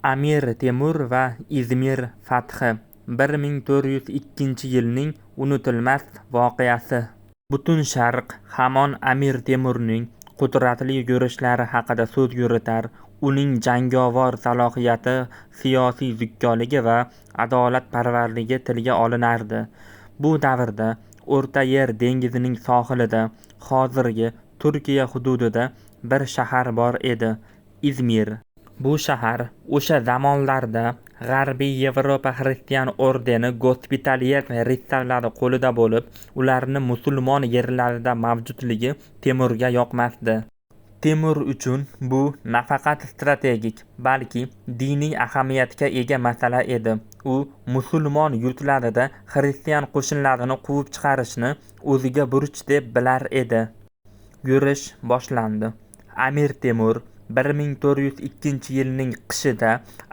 Amir Temur va Izmir fathi 1402-yilning unutilmas voqeasi. Butun Sharq hamon Amir Temurning qudratli yurishlari haqida so'z yuritar, uning jangovar salohiyati, siyosiy zukkoligi va adolatparvarligi tilga olinardi. Bu davrda O'rta Yer dengizining sohilida, hozirgi Turkiya hududida bir shahar bor edi, Izmir. Bu shahar o'sha zamonlarda G'arbiy Yevropa xristian ordeni gospitaliyet ritsarlari qo'lida bo'lib, ularni musulmon yerlarida mavjudligi Temurga yoqmasdi. Temur uchun bu nafaqat strategik, balki diniy ahamiyatga ega masala edi. U musulmon yurtlarida xristian qo'shinlarini quvib chiqarishni o'ziga burch deb bilar edi. Yurish boshlandi. Amir Temur 1402-yilning qishida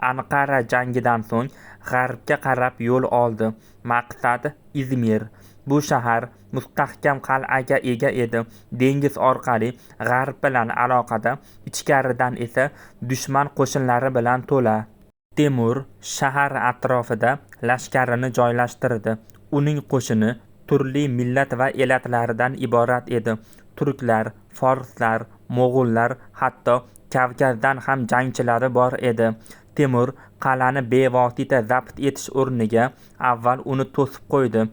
Anqara jangidan so'ng g'arbga qarab yo'l oldi. Maqsad Izmir. Bu shahar mustahkam qal'aga ega edi. Dengiz orqali g'arb bilan aloqada, ichkaridan esa dushman qo'shinlari bilan to'la. Temur shahar atrofida lashkarini joylashtirdi. Uning qo'shini turli millat va elatlardan iborat edi. Turklar, forslar, mo'g'ullar, hatto Kavkazdan ham jangchilari bor edi. Temur qal'ani bevosita zabt etish o'rniga avval uni to'sib qo'ydi.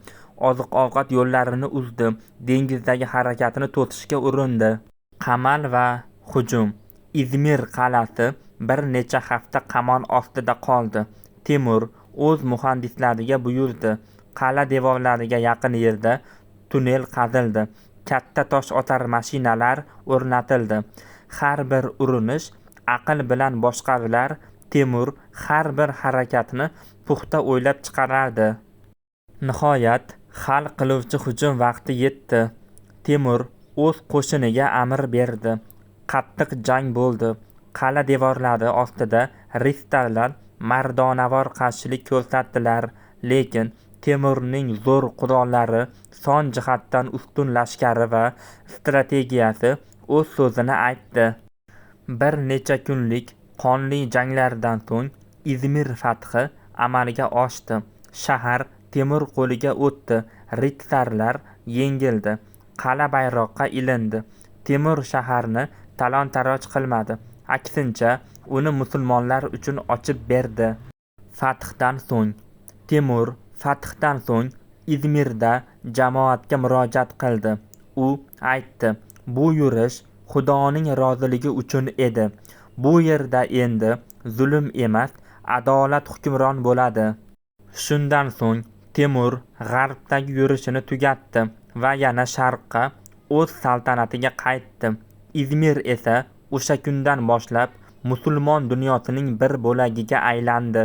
Oziq-ovqat yo'llarini uzdi. Dengizdagi harakatini to'sishga urindi. Qamal va hujum. Izmir qal'asi bir necha hafta qamal ostida qoldi. Temur o'z muhandislariga buyurdi. Qal'a devorlariga yaqin yerda tunnel qazildi. Katta tosh otar mashinalar o'rnatildi. Har bir urinish aql bilan boshqarilar. Temur har bir harakatni puxta o'ylab chiqarardi. Nihoyat hal qiluvchi hujum vaqti yetdi. Temur o'z qo'shiniga amr berdi. Qattiq jang bo'ldi. Qal'a devorlari ostida ritsarlar mardonavor qarshilik ko'rsatdilar, lekin Temurning zo'r qurollari, son jihatdan ustun lashkari va strategiyasi o'z so'zini aytdi. Bir necha kunlik qonli janglardan so'ng Izmir fathi amalga oshdi. Shahar Temur qo'liga o'tdi. Ritsarlar yengildi. Qal'a bayroqqa ilindi. Temur shaharni talon-taroj qilmadi. Aksincha, uni musulmonlar uchun ochib berdi. Temur fathdan so'ng Izmirda jamoatga murojaat qildi. U aytdi: "Bu yurish Xudoning roziligi uchun edi. Bu yerda endi zulm emas, adolat hukmron bo'ladi." Shundan so'ng Temur g'arbdagi yurishini tugatdi va yana sharqqa, o'z saltanatiga qaytdi. Izmir esa o'sha kundan boshlab musulmon dunyosining bir bo'lagiga aylandi.